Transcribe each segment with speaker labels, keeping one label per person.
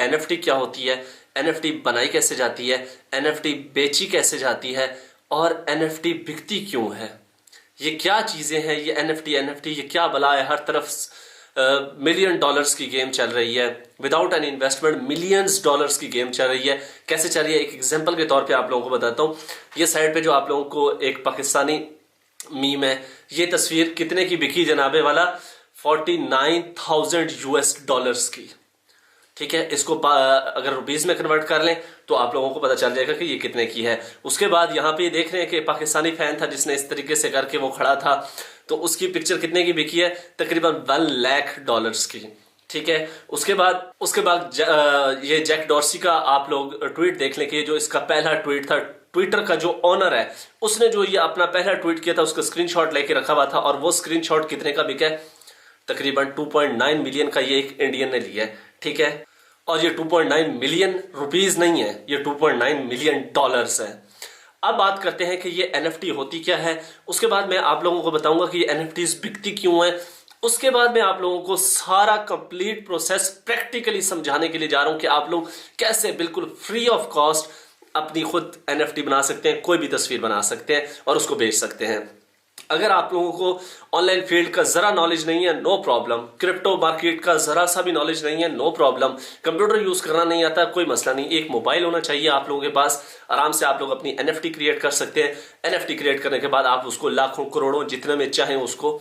Speaker 1: NFT क्या होती है, एनएफटी बनाई कैसे जाती है, एनएफटी बेची कैसे जाती है और एनएफटी बिकती क्यों है, ये क्या चीजें हैं, ये एनएफटी ये क्या बला है। हर तरफ मिलियन डॉलर्स की गेम चल रही है, without an investment millions dollars की गेम चल रही है। कैसे चल रही है, एक एग्जांपल के तौर पे आप लोगों को बताता हूँ। ये साइड पे जो आप लोगों को एक पाकिस्तानी मीम है, ये तस्वीर कितने की बिकी जनाबे वाला, 49,000 यूएस डॉलर्स की। ठीक है, इसको अगर रुपीज में कन्वर्ट कर लें तो आप लोगों को पता चल जाएगा कि ये कितने की है। उसके बाद यहाँ पे देख रहे हैं कि पाकिस्तानी फैन था जिसने इस तरीके से करके वो खड़ा था, तो उसकी पिक्चर कितने की बिकी है, तकरीबन 1 लाख डॉलर्स की। ठीक है, उसके बाद ये जैक डॉर्सी का आप लोग ट्वीट देख लें कि जो इसका पहला ट्वीट था, ट्विटर का जो ओनर है उसने जो ये अपना पहला ट्वीट किया था उसका स्क्रीनशॉट लेके रखा हुआ था, और वो स्क्रीनशॉट कितने का बिका है, तकरीबन 2.9 मिलियन का ये एक इंडियन ने लिया है। ठीक है, और ये 2.9 मिलियन रुपीज नहीं है, ये 2.9 मिलियन डॉलर्स है। अब बात करते हैं कि ये एनएफटी होती क्या है। उसके बाद मैं आप लोगों को बताऊंगा कि ये एनएफटीज बिकती क्यों है। उसके बाद मैं आप लोगों को सारा कंप्लीट प्रोसेस प्रैक्टिकली समझाने के लिए जा रहा हूं कि आप लोग कैसे बिल्कुल फ्री ऑफ कॉस्ट अपनी खुद एनएफटी बना सकते हैं, कोई भी तस्वीर बना सकते हैं और उसको बेच सकते हैं। अगर आप लोगों को ऑनलाइन फील्ड का जरा नॉलेज नहीं है, नो प्रॉब्लम। क्रिप्टो मार्केट का जरा सा भी नॉलेज नहीं है, नो प्रॉब्लम। कंप्यूटर यूज करना नहीं आता, कोई मसला नहीं। एक मोबाइल होना चाहिए आप लोगों के पास, आराम से आप लोग अपनी एनएफटी क्रिएट कर सकते हैं। एनएफटी क्रिएट करने के बाद आप उसको लाखों करोड़ों जितने में चाहें उसको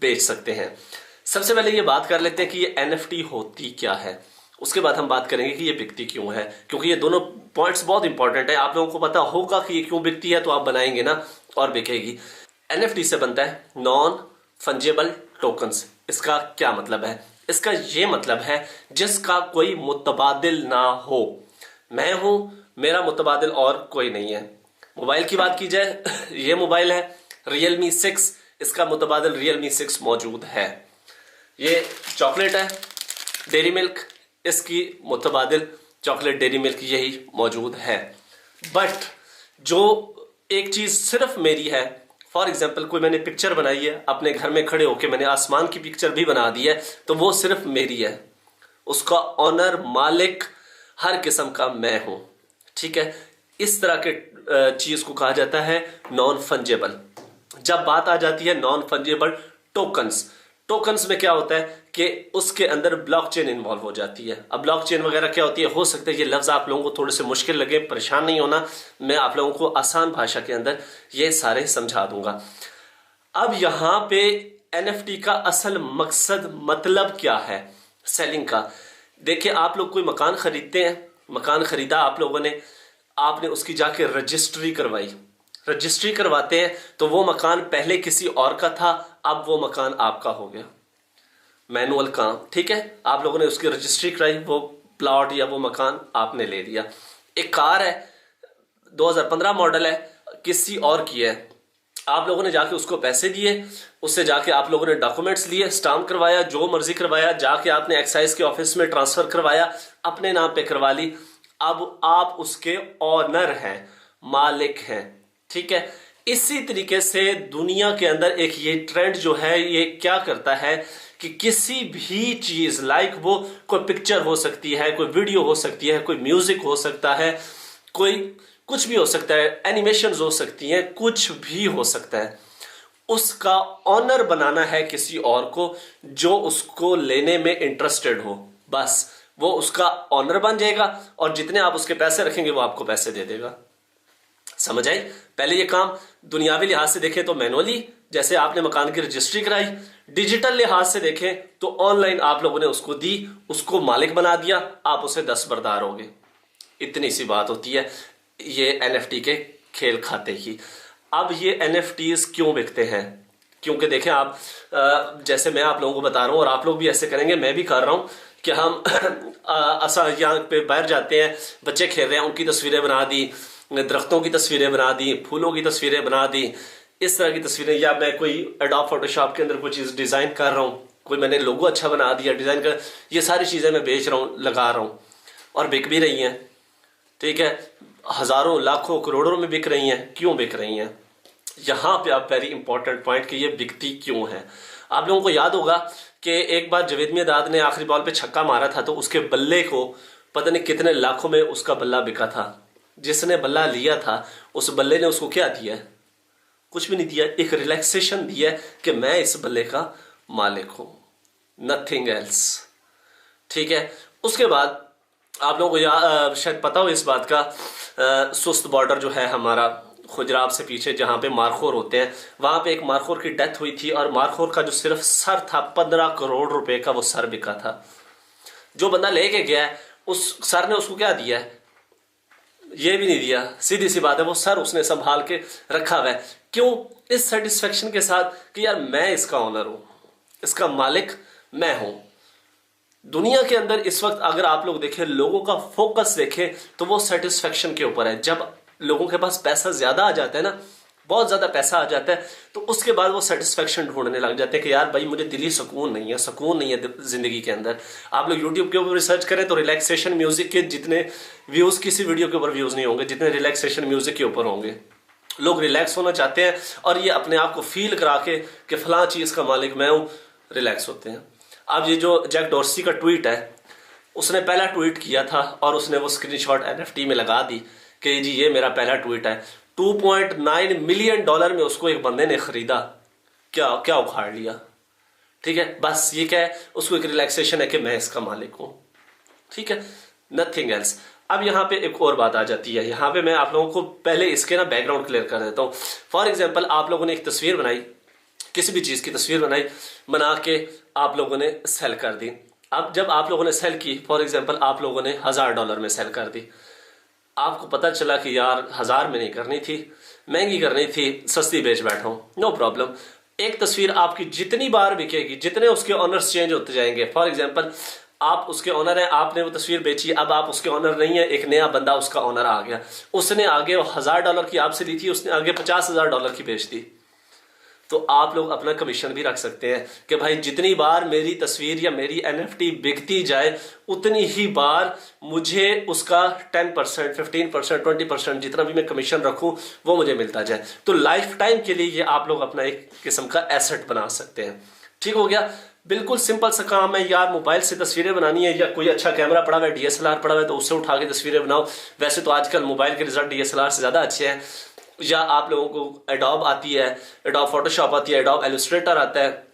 Speaker 1: बेच सकते हैं। सबसे पहले ये बात कर लेते हैं कि ये एनएफटी होती क्या है, उसके बाद हम बात करेंगे कि ये बिकती क्यों है, क्योंकि ये दोनों पॉइंट्स बहुत इंपॉर्टेंट है। आप लोगों को पता होगा कि ये क्यों बिकती है तो आप बनाएंगे ना और बिकेगी। एनएफटी से बनता है नॉन फंजेबल टोकन्स। इसका क्या मतलब है, इसका ये मतलब है जिसका कोई मुतबादिल ना हो। मैं हूं, मेरा मुतबादिल और कोई नहीं है। मोबाइल की बात की जाए, ये मोबाइल है Realme 6, इसका मुतबादिल Realme 6 मौजूद है। ये चॉकलेट है डेयरी मिल्क, इसकी मुतबादिल चॉकलेट डेयरी मिल्क यही मौजूद है। बट जो एक चीज सिर्फ मेरी है, फॉर एग्जाम्पल कोई मैंने पिक्चर बनाई है अपने घर में खड़े होके, मैंने आसमान की पिक्चर भी बना दी है, तो वो सिर्फ मेरी है। उसका ऑनर, मालिक, हर किस्म का मैं हूं। ठीक है, इस तरह के चीज को कहा जाता है नॉन फंजेबल। जब बात आ जाती है नॉन फंजेबल टोकन्स, टोकन्स में क्या होता है कि उसके अंदर ब्लॉकचेन इन्वॉल्व हो जाती है। अब ब्लॉकचेन वगैरह क्या होती है, हो सकता है ये लफ्ज आप लोगों को थोड़े से मुश्किल लगे, परेशान नहीं होना, मैं आप लोगों को आसान भाषा के अंदर ये सारे समझा दूंगा। अब यहां पे एनएफटी का असल मकसद, मतलब क्या है सेलिंग का। देखिए, आप लोग कोई मकान खरीदते हैं, मकान खरीदा आप लोगों ने, आपने उसकी जाके रजिस्ट्री करवाई, रजिस्ट्री करवाते हैं तो वो मकान पहले किसी और का था, अब वो मकान आपका हो गया। मैनुअल काम, ठीक है, आप लोगों ने उसकी रजिस्ट्री कराई, वो प्लॉट या वो मकान आपने ले लिया। एक कार है 2015 मॉडल है, किसी और की है, आप लोगों ने जाके उसको पैसे दिए, उससे जाके आप लोगों ने डॉक्यूमेंट्स लिए, स्टाम्प करवाया, जो मर्जी करवाया, जाके आपने एक्साइज के ऑफिस में ट्रांसफर करवाया, अपने नाम पे करवा ली। अब आप उसके ऑनर हैं, मालिक हैं। ठीक है, इसी तरीके से दुनिया के अंदर एक ये ट्रेंड जो है ये क्या करता है कि किसी भी चीज, लाइक वो कोई पिक्चर हो सकती है, कोई वीडियो हो सकती है, कोई म्यूजिक हो सकता है, कोई कुछ भी हो सकता है, एनिमेशंस हो सकती हैं, कुछ भी हो सकता है, उसका ऑनर बनाना है किसी और को जो उसको लेने में इंटरेस्टेड हो। बस वो उसका ऑनर बन जाएगा और जितने आप उसके पैसे रखेंगे वो आपको पैसे दे देगा। समझ आई? पहले ये काम दुनियावी लिहाज से देखें तो मैनुअली, जैसे आपने मकान की रजिस्ट्री कराई। डिजिटल लिहाज से देखें तो ऑनलाइन आप लोगों ने उसको दी, उसको मालिक बना दिया, आप उसे दस्तबरदार हो गए। इतनी सी बात होती है ये एनएफटी के खेल खाते की। अब ये एनएफटीज क्यों बिकते हैं? क्योंकि देखें आप, जैसे मैं आप लोगों को बता रहा हूं और आप लोग भी ऐसे करेंगे, मैं भी कर रहा हूं कि हम यहाँ पे बाहर जाते हैं, बच्चे खेल रहे हैं, उनकी तस्वीरें बना दी, दरख्तों की तस्वीरें बना दी, फूलों की तस्वीरें बना दी, इस तरह की तस्वीरें। या मैं कोई एडोब फोटोशॉप के अंदर कोई चीज़ डिज़ाइन कर रहा हूँ, कोई मैंने लोगो अच्छा बना दिया, डिज़ाइन कर, ये सारी चीज़ें मैं बेच रहा हूँ, लगा रहा हूँ और बिक भी रही हैं। ठीक है, हज़ारों, लाखों, करोड़ों में बिक रही हैं। क्यों बिक रही हैं? यहाँ पे आप वेरी इंपॉर्टेंट पॉइंट कि ये बिकती क्यों है। आप लोगों को याद होगा कि एक बार जवेद मियां दाद ने आखिरी बॉल पे छक्का मारा था तो उसके बल्ले को पता नहीं कितने लाखों में उसका बल्ला बिका था। जिसने बल्ला लिया था उस बल्ले ने उसको क्या दिया है? कुछ भी नहीं दिया, एक रिलैक्सेशन दिया है कि मैं इस बल्ले का मालिक हूं, नथिंग एल्स। ठीक है। उसके बाद आप लोगों को शायद पता हो इस बात का, सुस्त बॉर्डर जो है हमारा खुजराब से पीछे जहां पे मारखोर होते हैं, वहां पे एक मारखोर की डेथ हुई थी और मारखोर का जो सिर्फ सर था 15 करोड़ रुपए का वो सर बिका था। जो बंदा लेके गया है उस सर ने उसको क्या दिया है? ये भी नहीं दिया। सीधी सी बात है, वो सर उसने संभाल के रखा हुआ है। क्यों? इस सेटिस्फेक्शन के साथ कि यार मैं इसका ऑनर हूं, इसका मालिक मैं हूं। दुनिया के अंदर इस वक्त अगर आप लोग देखें, लोगों का फोकस देखें तो वो सेटिस्फेक्शन के ऊपर है। जब लोगों के पास पैसा ज्यादा आ जाता है ना, बहुत ज्यादा पैसा आ जाता है, तो उसके बाद वो सेटिस्फेक्शन ढूंढने लग जाते हैं कि यार भाई मुझे दिली सुकून नहीं है, सुकून नहीं है जिंदगी के अंदर। आप लोग यूट्यूब के ऊपर रिसर्च करें तो रिलैक्सेशन म्यूजिक के जितने व्यूज किसी वीडियो के ऊपर व्यूज नहीं होंगे जितने रिलैक्सेशन म्यूजिक के ऊपर होंगे। लोग रिलैक्स होना चाहते हैं और ये अपने आप को फील करा के कि फलां चीज का मालिक मैं हूं, रिलैक्स होते हैं। अब ये जो जैक डॉर्सी का ट्वीट है, उसने पहला ट्वीट किया था और उसने वो स्क्रीनशॉट NFT में लगा दी कि जी ये मेरा पहला ट्वीट है। $2.9 मिलियन में उसको एक बंदे ने खरीदा। क्या क्या उखाड़ लिया। ठीक है, बस ये क्या है, उसको एक रिलैक्सेशन है कि मैं इसका मालिक हूं। ठीक है, नथिंग एल्स। अब यहाँ पे एक और बात आ जाती है। यहाँ पे मैं आप लोगों को पहले इसके ना बैकग्राउंड क्लियर कर देता हूँ। फॉर एग्जाम्पल, आप लोगों ने एक तस्वीर बनाई, किसी भी चीज की तस्वीर बनाई, बना के आप लोगों ने सेल कर दी। अब जब आप लोगों ने सेल की, फॉर एग्जाम्पल आप लोगों ने $1000 में सेल कर दी, आपको पता चला कि यार 1000 में नहीं करनी थी, महंगी करनी थी, सस्ती बेच बैठा हूं, नो प्रॉब्लम। एक तस्वीर आपकी जितनी बार बिकेगी, जितने उसके ऑनर्स चेंज होते जाएंगे, फॉर एग्जाम्पल आप उसके ऑनर हैं, आपने वो तस्वीर बेची, अब आप उसके ऑनर नहीं है, एक नया बंदा उसका ऑनर आ गया, उसने आगे $1000 की आपसे ली थी, उसने आगे $50,000 की बेच दी। तो आप लोग अपना कमीशन भी रख सकते हैं कि भाई जितनी बार मेरी तस्वीर या मेरी NFT बिकती जाए उतनी ही बार मुझे उसका 10%, 15%, 20% जितना भी मैं कमीशन रखूं वो मुझे मिलता जाए। तो लाइफ टाइम के लिए ये आप लोग अपना एक किस्म का एसेट बना सकते हैं। ठीक हो गया, बिल्कुल सिंपल सा काम है यार। मोबाइल से तस्वीरें बनानी है या कोई अच्छा कैमरा पड़ा हुआ है, DSLR पड़ा हुआ है, तो उससे उठा के तस्वीरें बनाओ। वैसे तो आजकल मोबाइल के रिजल्ट DSLR से ज्यादा अच्छे हैं। या आप लोगों को एडोब आती है, एडोब फोटोशॉप आती है, एडोब इलस्ट्रेटर आता है,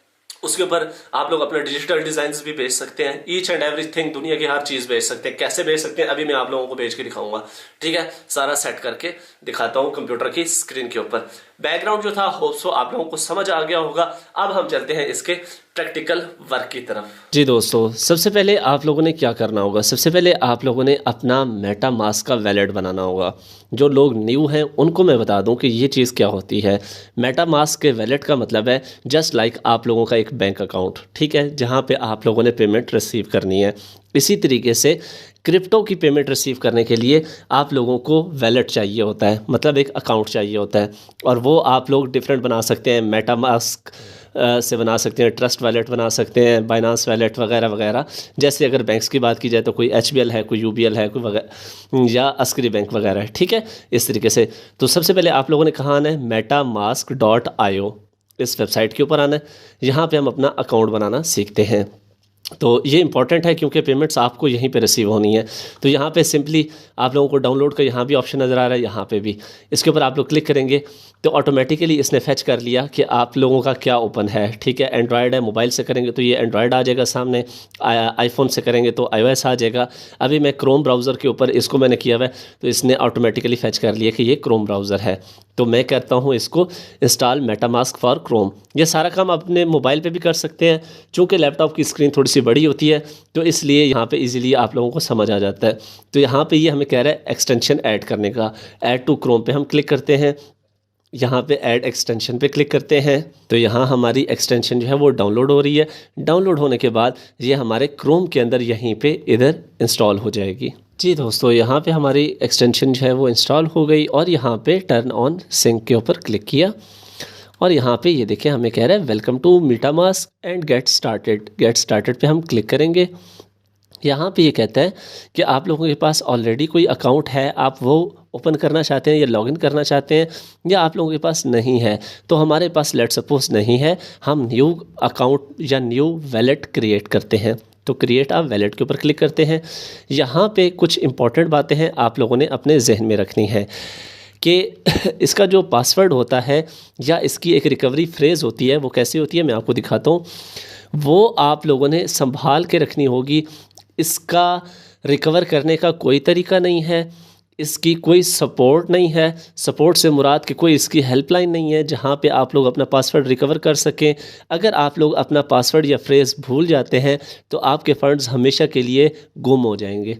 Speaker 1: उसके ऊपर आप लोग अपने डिजिटल डिजाइन्स भी भेज सकते हैं। ईच एंड एवरीथिंग, दुनिया की हर चीज भेज सकते हैं। कैसे भेज सकते हैं अभी मैं आप लोगों को भेज के दिखाऊंगा। ठीक है, सारा सेट करके दिखाता हूं कंप्यूटर की स्क्रीन के ऊपर। बैकग्राउंड जो था होप सो आप लोगों को समझ आ गया होगा। अब हम चलते हैं इसके प्रैक्टिकल वर्क की तरफ।
Speaker 2: जी दोस्तों, सबसे पहले आप लोगों ने क्या करना होगा, सबसे पहले आप लोगों ने अपना मेटामास्क का वैलेट बनाना होगा। जो लोग न्यू हैं उनको मैं बता दूं कि ये चीज़ क्या होती है। मेटामास्क के वैलेट का मतलब है जस्ट लाइक आप लोगों का एक बैंक अकाउंट, ठीक है, जहां पे आप लोगों ने पेमेंट रिसीव करनी है। इसी तरीके से क्रिप्टो की पेमेंट रिसीव करने के लिए आप लोगों को वैलेट चाहिए होता है, मतलब एक अकाउंट चाहिए होता है। और वो आप लोग डिफरेंट बना सकते हैं, मेटामास्क से बना सकते हैं, ट्रस्ट वैलेट बना सकते हैं, बाइनांस वैलेट वगैरह वगैरह। जैसे अगर बैंक्स की बात की जाए तो कोई HBL है, कोई UBL है, कोई वगैरह, या अस्करी बैंक वगैरह है। ठीक है, इस तरीके से। तो सबसे पहले आप लोगों ने कहाँ आना है, metamask.io इस वेबसाइट के ऊपर आना है। यहाँ पे हम अपना अकाउंट बनाना सीखते हैं। तो ये इंपॉर्टेंट है क्योंकि पेमेंट्स आपको यहीं पे रिसीव होनी है। तो यहाँ पे सिंपली आप लोगों को डाउनलोड का यहाँ भी ऑप्शन नज़र आ रहा है, यहाँ पे भी इसके ऊपर आप लोग क्लिक करेंगे तो ऑटोमेटिकली इसने फेच कर लिया कि आप लोगों का क्या ओपन है। ठीक है, एंड्रॉयड है, मोबाइल से करेंगे तो ये एंड्रॉयड आ जाएगा सामने, आईफोन से करेंगे तो iOS आ जाएगा। अभी मैं क्रोम ब्राउज़र के ऊपर इसको मैंने किया हुआ है तो इसने ऑटोमेटिकली फेच कर लिया कि ये क्रोम ब्राउज़र है। तो मैं कहता हूँ इसको इंस्टॉल मेटामास्क फॉर क्रोम। ये सारा काम अपने मोबाइल पे भी कर सकते हैं, चूँकि लैपटॉप की स्क्रीन थोड़ी सी बड़ी होती है तो इसलिए यहाँ पे इजीली आप लोगों को समझ आ जाता है। तो यहाँ पे ये हमें कह रहा है एक्सटेंशन ऐड करने का। ऐड टू क्रोम पे हम क्लिक करते हैं, यहाँ पे ऐड एक्सटेंशन पे क्लिक करते हैं तो यहाँ हमारी एक्सटेंशन जो है वो डाउनलोड हो रही है। डाउनलोड होने के बाद ये हमारे क्रोम के अंदर यहीं पे इधर इंस्टॉल हो जाएगी। जी दोस्तों, यहाँ पे हमारी एक्सटेंशन जो है वो इंस्टॉल हो गई और यहाँ पे टर्न ऑन सिंक के ऊपर क्लिक किया और यहाँ पे ये देखें हमें कह रहा है welcome to MetaMask and get started. Get started पे हम क्लिक करेंगे। यहाँ पे ये कहता है कि आप लोगों के पास ऑलरेडी कोई अकाउंट है, आप वो ओपन करना चाहते हैं या लॉगिन करना चाहते हैं, या आप लोगों के पास नहीं है। तो हमारे पास लेट सपोज नहीं है, हम न्यू अकाउंट या न्यू वैलेट क्रिएट करते हैं। तो क्रिएट अ वैलेट के ऊपर क्लिक करते हैं। यहाँ पे कुछ इंपॉर्टेंट बातें हैं आप लोगों ने अपने जहन में रखनी है कि इसका जो पासवर्ड होता है या इसकी एक रिकवरी फ्रेज़ होती है वो कैसी होती है, मैं आपको दिखाता हूँ। वो आप लोगों ने संभाल के रखनी होगी। इसका रिकवर करने का कोई तरीका नहीं है, इसकी कोई सपोर्ट नहीं है। सपोर्ट से मुराद कि कोई इसकी हेल्पलाइन नहीं है जहाँ पे आप लोग अपना पासवर्ड रिकवर कर सकें। अगर आप लोग अपना पासवर्ड या फ्रेज़ भूल जाते हैं तो आपके फ़ंड्स हमेशा के लिए गुम हो जाएंगे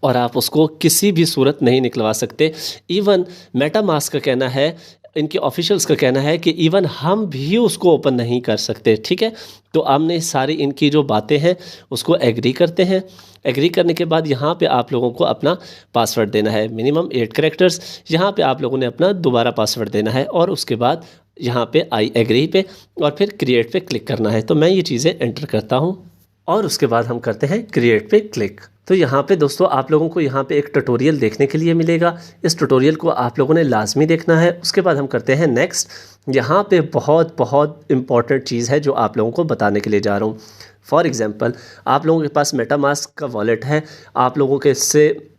Speaker 2: और आप उसको किसी भी सूरत नहीं निकलवा सकते। इवन मेटामास्क का कहना है, इनके ऑफिशियल्स का कहना है कि इवन हम भी उसको ओपन नहीं कर सकते। ठीक है, तो हमने सारी इनकी जो बातें हैं उसको एग्री करते हैं। एग्री करने के बाद यहाँ पे आप लोगों को अपना पासवर्ड देना है, मिनिमम 8 कैरेक्टर्स। यहाँ पे आप लोगों ने अपना दोबारा पासवर्ड देना है और उसके बाद यहाँ पे आई एग्री पे और फिर क्रिएट पे क्लिक करना है। तो मैं ये चीज़ें एंटर करता हूँ और उसके बाद हम करते हैं क्रिएट पे क्लिक। तो यहाँ पे दोस्तों आप लोगों को यहाँ पे एक ट्यूटोरियल देखने के लिए मिलेगा। इस ट्यूटोरियल को आप लोगों ने लाजमी देखना है। उसके बाद हम करते हैं नेक्स्ट। यहाँ पे बहुत बहुत इम्पॉर्टेंट चीज़ है जो आप लोगों को बताने के लिए जा रहा हूँ। फॉर एग्ज़ाम्पल, आप लोगों के पास मेटामास्क का वॉलेट है, आप लोगों के इससे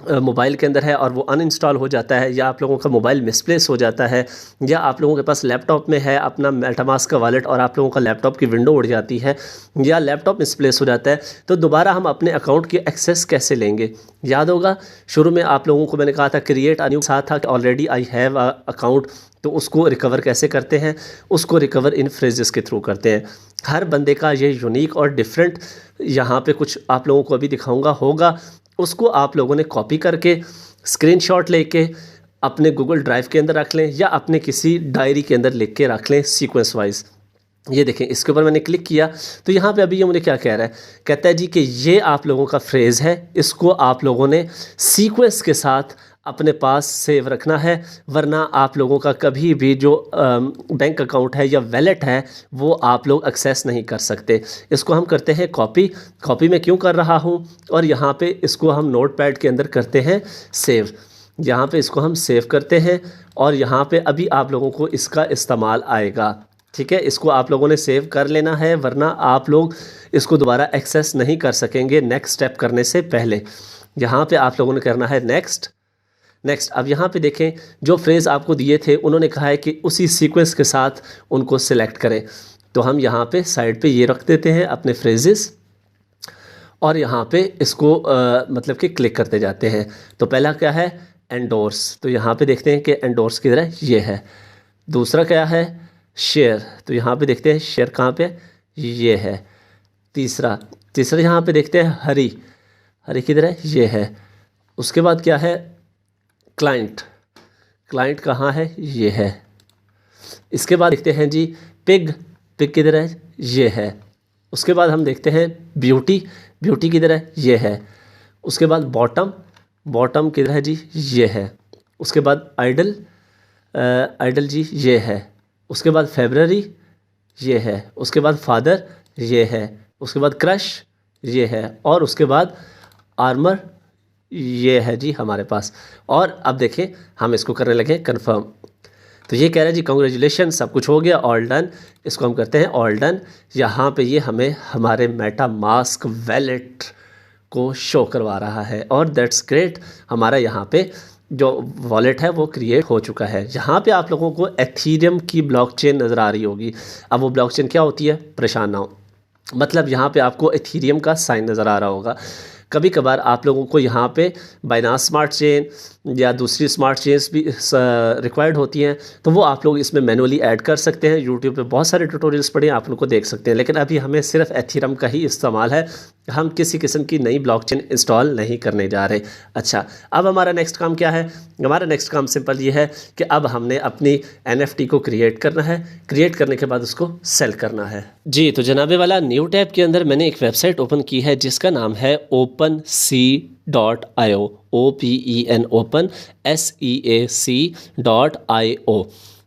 Speaker 2: मोबाइल के अंदर है और वो अनइंस्टॉल हो जाता है, या आप लोगों का मोबाइल मिसप्लेस हो जाता है, या आप लोगों के पास लैपटॉप में है अपना मेटामास्क का वॉलेट और आप लोगों का लैपटॉप की विंडो उड़ जाती है, या लैपटॉप मिसप्लेस हो जाता है, तो दोबारा हम अपने अकाउंट की एक्सेस कैसे लेंगे? याद होगा शुरू में आप लोगों को मैंने कहा था क्रिएट अ न्यू, साथ था कि already I have a account. तो उसको रिकवर कैसे करते हैं? उसको रिकवर इन फ्रेजेस के थ्रू करते हैं। हर बंदे का ये यूनिक और डिफरेंट यहाँ पे कुछ आप लोगों को अभी दिखाऊंगा होगा। उसको आप लोगों ने कॉपी करके स्क्रीनशॉट लेके अपने गूगल ड्राइव के अंदर रख लें या अपने किसी डायरी के अंदर लिख के रख लें सीक्वेंस वाइज। ये देखें, इसके ऊपर मैंने क्लिक किया तो यहाँ पे अभी ये मुझे क्या कह रहा है, कहता है जी कि ये आप लोगों का फ्रेज़ है, इसको आप लोगों ने सीक्वेंस के साथ अपने पास सेव रखना है, वरना आप लोगों का कभी भी जो बैंक अकाउंट है या वैलेट है वो आप लोग एक्सेस नहीं कर सकते। इसको हम करते हैं कॉपी। कॉपी में क्यों कर रहा हूँ, और यहाँ पे इसको हम नोटपैड के अंदर करते हैं सेव। यहाँ पे इसको हम सेव करते हैं और यहाँ पे अभी आप लोगों को इसका इस्तेमाल आएगा। ठीक है, इसको आप लोगों ने सेव कर लेना है, वरना आप लोग इसको दोबारा एक्सेस नहीं कर सकेंगे नेक्स्ट स्टेप करने से पहले। यहाँ पे आप लोगों ने करना है नेक्स्ट। अब यहाँ पे देखें, जो फ्रेज़ आपको दिए थे उन्होंने कहा है कि उसी सीक्वेंस के साथ उनको सिलेक्ट करें। तो हम यहाँ पे साइड पे ये रख देते हैं अपने फ्रेजेस और यहाँ पे इसको मतलब कि क्लिक करते जाते हैं। तो पहला क्या है, एंडोर्स। तो यहाँ पे देखते हैं कि एंडोर्स की तरह ये है। दूसरा क्या है, शेयर। तो यहाँ पे देखते हैं शेयर कहाँ पे, ये है। तीसरा यहाँ पे देखते हैं हरी की तरह ये है। उसके बाद क्या है, क्लाइंट कहाँ है, ये है। इसके बाद देखते हैं जी पिग की तरह ये है। उसके बाद हम देखते हैं ब्यूटी की तरह ये है। उसके बाद बॉटम की तरह जी ये है। उसके बाद आइडल जी ये है। उसके बाद फेब्रवरी ये है। उसके बाद फादर ये है। उसके बाद क्रश ये है और उसके बाद आर्मर ये है जी हमारे पास। और अब देखें हम इसको करने लगे कंफर्म। तो ये कह रहा है जी कांग्रेचुलेशन, सब कुछ हो गया, ऑल डन। इसको हम करते हैं ऑल डन। यहाँ पे ये हमें हमारे मेटामास्क वैलेट को शो करवा रहा है और दैट्स ग्रेट। हमारा यहाँ पे जो वॉलेट है वो क्रिएट हो चुका है। यहाँ पे आप लोगों को एथीरियम की ब्लॉकचेन नज़र आ रही होगी। अब वो ब्लॉकचेन क्या होती है, परेशान ना हो, मतलब यहाँ पे आपको एथीरियम का साइन नज़र आ रहा होगा। कभी कभार आप लोगों को यहाँ पे बाइनांस स्मार्ट चेन या दूसरी स्मार्ट चेन्स भी रिक्वायर्ड होती हैं, तो वो आप लोग इसमें मैनुअली ऐड कर सकते हैं। यूट्यूब पे बहुत सारे ट्यूटोरियल्स पड़े हैं, आप उनको देख सकते हैं। लेकिन अभी हमें सिर्फ एथीरियम का ही इस्तेमाल है, हम किसी किस्म की नई ब्लॉकचेन इंस्टॉल नहीं करने जा रहे। अच्छा, अब हमारा नेक्स्ट काम क्या है? हमारा नेक्स्ट काम सिंपल ये है कि अब हमने अपनी NFT को क्रिएट करना है। क्रिएट करने के बाद उसको सेल करना है जी। तो जनाबे वाला न्यू टैब के अंदर मैंने एक वेबसाइट ओपन की है जिसका नाम है OpenSea.io, OPEN ओपन SEAC.io।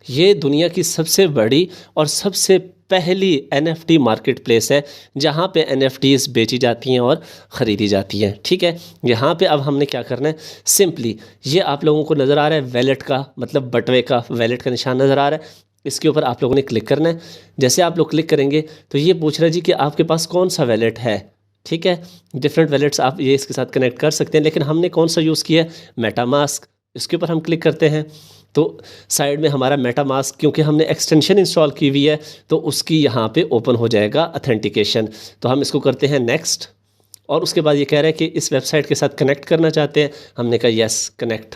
Speaker 2: ये दुनिया की सबसे बड़ी और सबसे पहली NFT मार्केट प्लेस है जहाँ पे NFTs बेची जाती हैं और ख़रीदी जाती हैं। ठीक है, यहाँ पे अब हमने क्या करना है, सिंपली ये आप लोगों को नज़र आ रहा है वैलेट का, मतलब बटवे का वैलेट का निशान नज़र आ रहा है, इसके ऊपर आप लोगों ने क्लिक करना है। जैसे आप लोग क्लिक करेंगे तो ये पूछ रहा है जी कि आपके पास कौन सा वैलेट है। ठीक है। डिफरेंट वैलेट्स आप ये इसके साथ कनेक्ट कर सकते हैं, लेकिन हमने कौन सा यूज़ किया है, मेटामास्क। इसके ऊपर हम क्लिक करते हैं तो साइड में हमारा मेटामास्क, क्योंकि हमने एक्सटेंशन इंस्टॉल की हुई है तो उसकी यहाँ पे ओपन हो जाएगा ऑथेंटिकेशन। तो हम इसको करते हैं नेक्स्ट, और उसके बाद ये कह रहा है कि इस वेबसाइट के साथ कनेक्ट करना चाहते हैं। हमने कहा यस कनेक्ट।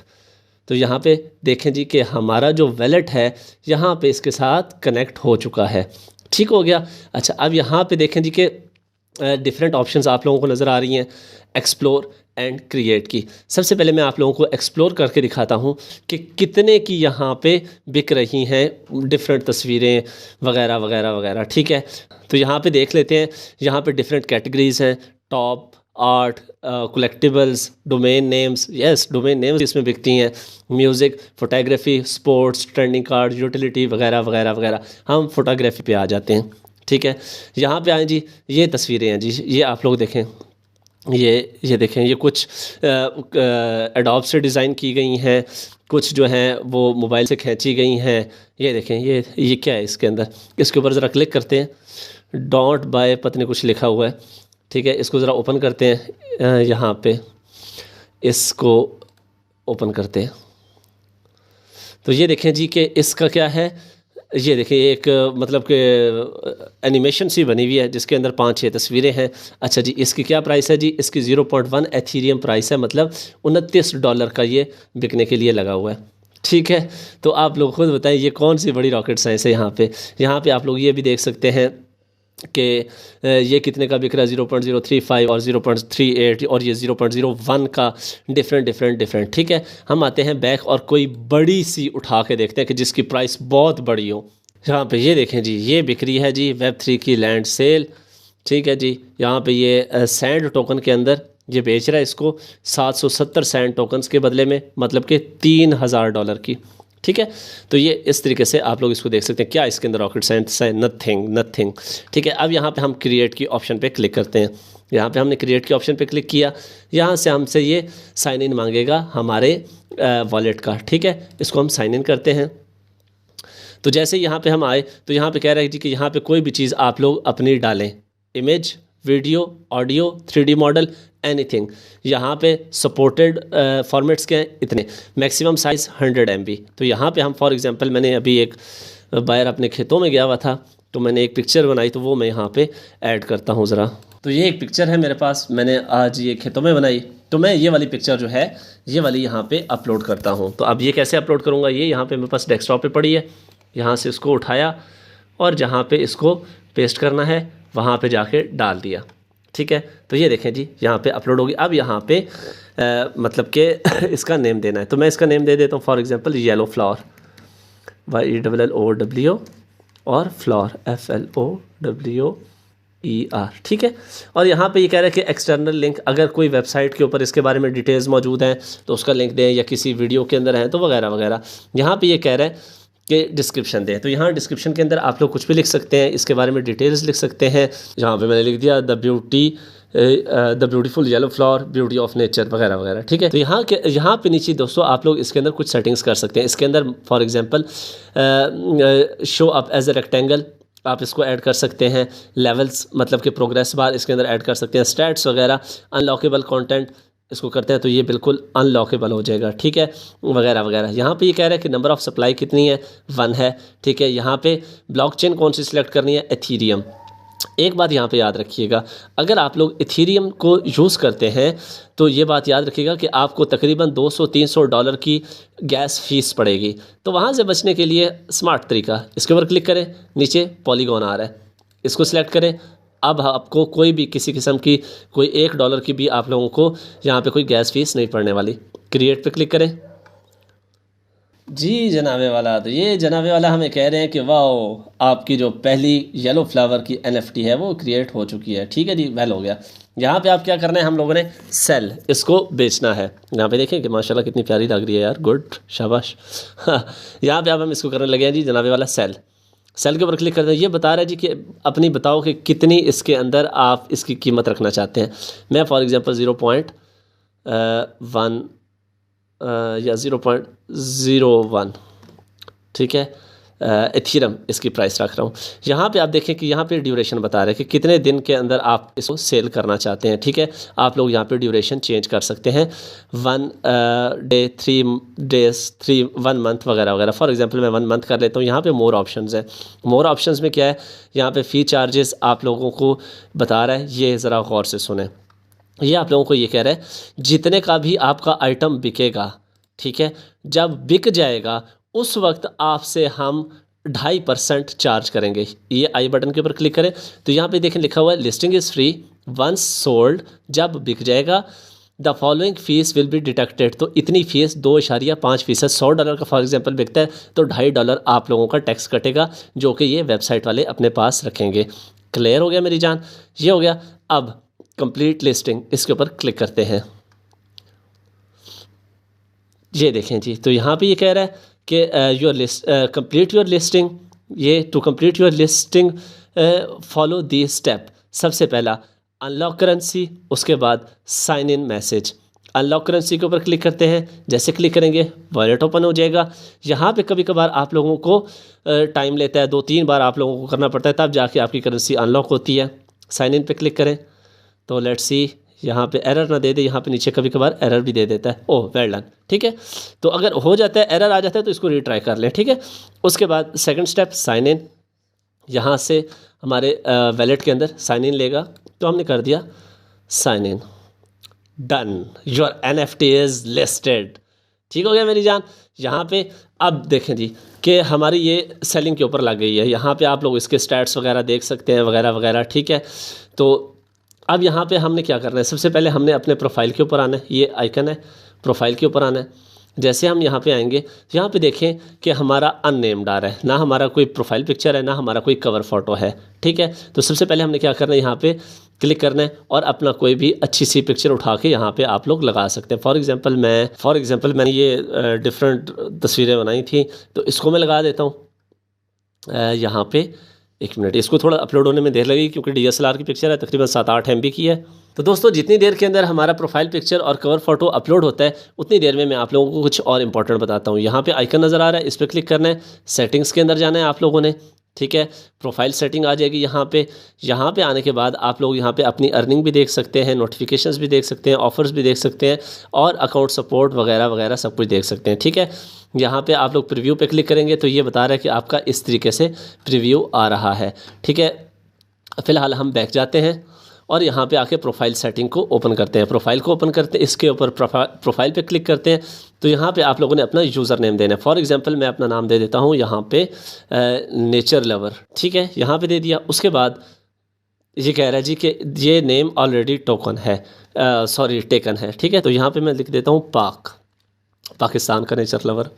Speaker 2: तो यहाँ पे देखें जी कि हमारा जो वैलेट है यहाँ पे इसके साथ कनेक्ट हो चुका है। ठीक हो गया। अच्छा, अब यहाँ पे देखें जी कि डिफरेंट ऑप्शंस आप लोगों को नज़र आ रही हैं एक्सप्लोर एंड क्रिएट की। सबसे पहले मैं आप लोगों को एक्सप्लोर करके दिखाता हूँ कि कितने की यहाँ पे बिक रही हैं डिफरेंट तस्वीरें वगैरह वगैरह वगैरह। ठीक है, तो यहाँ पे देख लेते हैं। यहाँ पे डिफरेंट कैटेगरीज़ हैं, top, art, collectibles, domain names. Yes, domain names इसमें बिकती हैं, music, photography, sports, trending card, utility वगैरह वगैरह वगैरह। हम फोटोग्राफी पे आ जाते हैं। ठीक है, यहाँ पे आए जी, ये तस्वीरें हैं जी, ये आप लोग देखें, ये देखें, ये कुछ एडोब से डिज़ाइन की गई हैं, कुछ जो हैं वो मोबाइल से खींची गई हैं। ये देखें, ये क्या है इसके अंदर। इसके ऊपर ज़रा क्लिक करते हैं, डॉट बाय पत्नी कुछ लिखा हुआ है। ठीक है, इसको ज़रा ओपन करते हैं, यहाँ पे इसको ओपन करते हैं तो ये देखें जी कि इसका क्या है। ये देखिए, एक मतलब कि एनिमेशन सी बनी हुई है जिसके अंदर 5-6 तस्वीरें हैं। अच्छा जी, इसकी क्या प्राइस है जी, इसकी 0.1 एथीरियम प्राइस है, मतलब $29 का ये बिकने के लिए लगा हुआ है। ठीक है, तो आप लोग खुद बताएं ये कौन सी बड़ी रॉकेट साइंस है। यहाँ पे आप लोग ये भी देख सकते हैं कि ये कितने का बिक रहा है, 0.035 और 0.38 और ये 0.01 का डिफरेंट। ठीक है, हम आते हैं बैक और कोई बड़ी सी उठा के देखते हैं कि जिसकी प्राइस बहुत बड़ी हो। यहाँ पे ये देखें जी, ये बिक रही है जी Web3 की लैंड सेल। ठीक है जी, यहाँ पे ये सैंड टोकन के अंदर ये बेच रहा है इसको 770 सैंड टोकन्स के बदले में, मतलब कि $3000 की। ठीक है, तो ये इस तरीके से आप लोग इसको देख सकते हैं। क्या इसके अंदर रॉकेट साइंस है? नथिंग। ठीक है, अब यहाँ पे हम क्रिएट की ऑप्शन पे क्लिक करते हैं। यहाँ पे हमने क्रिएट के ऑप्शन पे क्लिक किया, यहाँ से हमसे ये साइन इन मांगेगा हमारे वॉलेट का। ठीक है, इसको हम साइन इन करते हैं। तो जैसे यहाँ पे हम आए तो यहाँ पे कह रहा है जी कि यहाँ पे कोई भी चीज़ आप लोग अपनी डालें, image, video, audio, 3D model, anything. यहाँ पे सपोर्टेड फॉर्मेट्स के हैं इतने, मैक्सिमम साइज़ 100 MB। तो यहाँ पे हम फॉर एग्जांपल, मैंने अभी एक बाहर अपने खेतों में गया हुआ था तो मैंने एक पिक्चर बनाई, तो वो मैं यहाँ पे ऐड करता हूँ ज़रा। तो ये एक पिक्चर है मेरे पास, मैंने आज ये खेतों में बनाई, तो मैं ये वाली पिक्चर जो है ये वाली यहाँ पे अपलोड करता हूँ। तो अब ये कैसे अपलोड करूँगा, ये यहाँ पे मेरे पास डेस्कटॉप पे पड़ी है, यहाँ से इसको उठाया और जहाँ पे इसको पेस्ट करना है वहाँ पे जाके डाल दिया। ठीक है, तो ये देखें जी, यहाँ पे अपलोड होगी। अब यहाँ पे मतलब कि इसका नेम देना है, तो मैं इसका नेम दे देता हूँ for example yellow flower, YELLOW और फ्लावर FLOWER। ठीक है, और यहाँ पे ये कह रहा है कि एक्सटर्नल लिंक, अगर कोई वेबसाइट के ऊपर इसके बारे में डिटेल्स मौजूद हैं तो उसका लिंक दें, या किसी वीडियो के अंदर है तो वगैरह वगैरह। यहाँ पे ये कह रहा है कि डिस्क्रिप्शन दें, तो यहाँ डिस्क्रिप्शन के अंदर आप लोग कुछ भी लिख सकते हैं, इसके बारे में डिटेल्स लिख सकते हैं। यहाँ पे मैंने लिख दिया the beautiful yellow flower, beauty of nature वगैरह वगैरह। ठीक है, तो यहाँ पे नीचे दोस्तों आप लोग इसके अंदर कुछ सेटिंग्स कर सकते हैं। इसके अंदर for example show up as a rectangle, आप इसको ऐड कर सकते हैं। लेवल्स मतलब कि प्रोग्रेस बार इसके अंदर ऐड कर सकते हैं। स्टैट्स वगैरह, अनलॉकेबल कंटेंट इसको करते हैं तो ये बिल्कुल अनलॉकेबल हो जाएगा। ठीक है, वगैरह वगैरह। यहाँ पे ये कह रहा है कि नंबर ऑफ़ सप्लाई कितनी है, 1 है। ठीक है, यहाँ पे ब्लॉकचेन कौन सी सिलेक्ट करनी है, एथीरियम। एक बात यहाँ पे याद रखिएगा, अगर आप लोग इथीरियम को यूज़ करते हैं तो ये बात याद रखिएगा कि आपको तकरीबन $200-300 की गैस फीस पड़ेगी। तो वहाँ से बचने के लिए स्मार्ट तरीका, इसके ऊपर क्लिक करें, नीचे पॉलीगॉन आ रहा है, इसको सिलेक्ट करें। अब आपको कोई भी किसी किस्म की कोई $1 की भी आप लोगों को यहाँ पे कोई गैस फीस नहीं पड़ने वाली। क्रिएट पे क्लिक करें जी जनाबे वाला। तो ये जनाबे वाला हमें कह रहे हैं कि वाह, आपकी जो पहली येलो फ्लावर की NFT है वो क्रिएट हो चुकी है। ठीक है जी, वेल हो गया। यहाँ पे आप क्या करना है, हम लोगों ने सेल, इसको बेचना है। यहाँ पे देखें कि माशाल्लाह कितनी प्यारी लग रही है यार, गुड, शाबाश। यहाँ पे आप हम इसको करने लगे हैं जी जनाबे वाला सेल के ऊपर क्लिक करते हैं। ये बता रहा है जी कि अपनी बताओ कि कितनी इसके अंदर आप इसकी कीमत रखना चाहते हैं। मैं फॉर एग्जांपल 0.1 या 0.01, ठीक है, एथीरियम इसकी प्राइस रख रहा हूँ। यहाँ पे आप देखें कि यहाँ पे ड्यूरेशन बता रहे हैं कि कितने दिन के अंदर आप इसको सेल करना चाहते हैं। ठीक है, आप लोग यहाँ पे ड्यूरेशन चेंज कर सकते हैं, 1 डे, 3 डेज, 1 मंथ वगैरह वगैरह। फॉर एग्जांपल मैं 1 मंथ कर लेता हूँ। यहाँ पे मोर ऑप्शंस हैं। मोर ऑप्शंस में क्या है, यहाँ पे फ़ी चार्जेस आप लोगों को बता रहा है, ये ज़रा गौर से सुने। ये आप लोगों को ये कह रहा है जितने का भी आपका आइटम बिकेगा, ठीक है, जब बिक जाएगा उस वक्त आपसे हम 2.5% चार्ज करेंगे। ये आई बटन के ऊपर क्लिक करें तो यहाँ पे देखें लिखा हुआ है listing is free once sold, जब बिक जाएगा the following fees will be deducted. तो इतनी फीस 2.5% $100 का फॉर एग्जांपल बिकता है तो $2.5 आप लोगों का टैक्स कटेगा, जो कि ये वेबसाइट वाले अपने पास रखेंगे। क्लियर हो गया मेरी जान, ये हो गया। अब कंप्लीट लिस्टिंग इसके ऊपर क्लिक करते हैं। ये देखें जी, तो यहाँ पे ये कह रहा है कि your list complete your listing. ये to complete your listing follow the step. सबसे पहला अनलॉक करेंसी, उसके बाद sign in message. Unlock currency के ऊपर क्लिक करते हैं। जैसे क्लिक करेंगे वॉलेट ओपन हो जाएगा। यहाँ पे कभी कभार आप लोगों को टाइम लेता है, 2-3 बार आप लोगों को करना पड़ता है, तब जाके आपकी करेंसी अनलॉक होती है। साइन इन पे क्लिक करें तो लेट्स सी यहाँ पे एरर ना दे दे। यहाँ पे नीचे कभी कभार एरर भी दे देता है। ओह वेल डन, ठीक है। तो अगर हो जाता है, एरर आ जाता है, तो इसको रीट्राई कर लें, ठीक है। उसके बाद सेकंड स्टेप साइन इन। यहाँ से हमारे वैलेट के अंदर साइन इन लेगा, तो हमने कर दिया sign in. Done, your NFT is listed. ठीक हो गया मेरी जान। यहाँ पे अब देखें जी कि हमारी ये सेलिंग के ऊपर लग गई है। यहाँ पे आप लोग इसके स्टैट्स वगैरह देख सकते हैं वगैरह वगैरह, ठीक है। तो अब यहाँ पे हमने क्या करना है, सबसे पहले हमने अपने प्रोफाइल के ऊपर आना है। ये आइकन है, प्रोफाइल के ऊपर आना है। जैसे हम यहाँ पे आएंगे, यहाँ पे देखें कि हमारा अननेम्ड आ रहा है, ना हमारा कोई प्रोफाइल पिक्चर है, ना हमारा कोई कवर फ़ोटो है, ठीक है। तो सबसे पहले हमने क्या करना है, यहाँ पे क्लिक करना है और अपना कोई भी अच्छी सी पिक्चर उठा के यहाँ पे आप लोग लगा सकते हैं। फॉर एग्जांपल मैंने ये डिफरेंट तस्वीरें बनाई थी, तो इसको मैं लगा देता हूँ यहाँ पे। 1 मिनट, इसको थोड़ा अपलोड होने में देर लगेगी क्योंकि DSLR की पिक्चर है, तकरीबन 7-8 MB की है। तो दोस्तों जितनी देर के अंदर हमारा प्रोफाइल पिक्चर और कवर फोटो अपलोड होता है, उतनी देर में मैं आप लोगों को कुछ और इंपॉर्टेंट बताता हूँ। यहाँ पे आइकन नज़र आ रहा है, इस पर क्लिक करना है। सेटिंग्स के अंदर जाना है आप लोगों ने, ठीक है। प्रोफाइल सेटिंग आ जाएगी यहाँ पे आने के बाद आप लोग यहाँ पे अपनी अर्निंग भी देख सकते हैं, नोटिफिकेशंस भी देख सकते हैं, ऑफर्स भी देख सकते हैं और अकाउंट सपोर्ट वगैरह वगैरह सब कुछ देख सकते हैं, ठीक है। यहाँ पे आप लोग प्रीव्यू पे क्लिक करेंगे तो ये बता रहा है कि आपका इस तरीके से प्रीव्यू आ रहा है, ठीक है। फ़िलहाल हम बैक जाते हैं और यहाँ पे आके प्रोफाइल सेटिंग को ओपन करते हैं। प्रोफाइल को ओपन करते हैं, इसके ऊपर प्रोफाइल पे क्लिक करते हैं तो यहाँ पे आप लोगों ने अपना यूज़र नेम देना है। फॉर एग्जांपल मैं अपना नाम दे देता हूँ यहाँ पे नेचर लवर, ठीक है, यहाँ पे दे दिया। उसके बाद ये कह रहा है जी कि ये नेम ऑलरेडी टेकन है, ठीक है। तो यहाँ पर मैं लिख देता हूँ पाकिस्तान का नेचर लवर,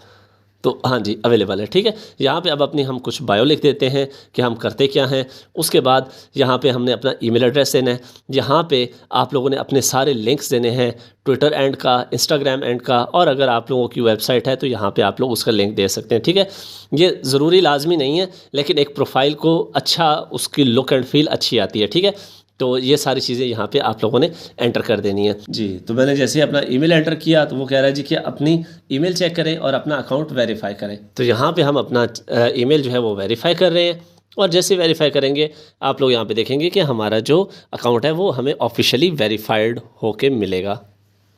Speaker 2: तो हाँ जी अवेलेबल है, ठीक है। यहाँ पे अब अपनी हम कुछ बायो लिख देते हैं कि हम करते क्या हैं। उसके बाद यहाँ पे हमने अपना ईमेल एड्रेस देना है। यहाँ पे आप लोगों ने अपने सारे लिंक्स देने हैं, ट्विटर एंड का, इंस्टाग्राम एंड का, और अगर आप लोगों की वेबसाइट है तो यहाँ पे आप लोग उसका लिंक दे सकते हैं, ठीक है। ये ज़रूरी लाजमी नहीं है, लेकिन एक प्रोफाइल को अच्छा, उसकी लुक एंड फील अच्छी आती है, ठीक है। तो ये सारी चीज़ें यहाँ पे आप लोगों ने एंटर कर देनी है जी। तो मैंने जैसे अपना ईमेल एंटर किया तो वो कह रहा है जी कि अपनी ईमेल चेक करें और अपना अकाउंट वेरीफाई करें। तो यहाँ पे हम अपना ईमेल जो है वो वेरीफाई कर रहे हैं और जैसे वेरीफाई करेंगे आप लोग यहाँ पे देखेंगे कि हमारा जो अकाउंट है वो हमें ऑफिशियली वेरीफाइड होके मिलेगा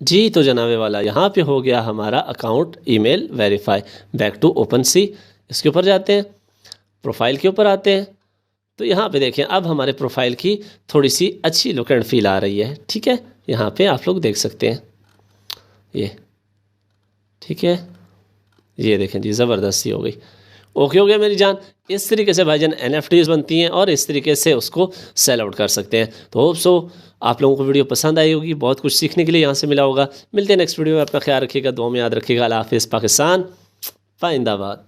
Speaker 2: जी। तो जनाबे वाला यहाँ पे हो गया हमारा account email verify. Back to OpenSea, इसके ऊपर जाते हैं, प्रोफाइल के ऊपर आते हैं तो यहाँ पे देखें अब हमारे प्रोफाइल की थोड़ी सी अच्छी लुक एंड फील आ रही है, ठीक है। यहाँ पे आप लोग देख सकते हैं ये, ठीक है। ये देखें जी ज़बरदस्त सी हो गई, ओके हो गया मेरी जान। इस तरीके से भाईजान NFTs बनती हैं और इस तरीके से उसको सेल आउट कर सकते हैं। तो होप सो आप लोगों को वीडियो पसंद आई होगी, बहुत कुछ सीखने के लिए यहाँ से मिला होगा। मिलते हैं नेक्स्ट वीडियो में, अपना ख्याल रखिएगा, दुआ में याद रखिएगा। अल्लाह हाफिज़। पाकिस्तान जिंदाबाद।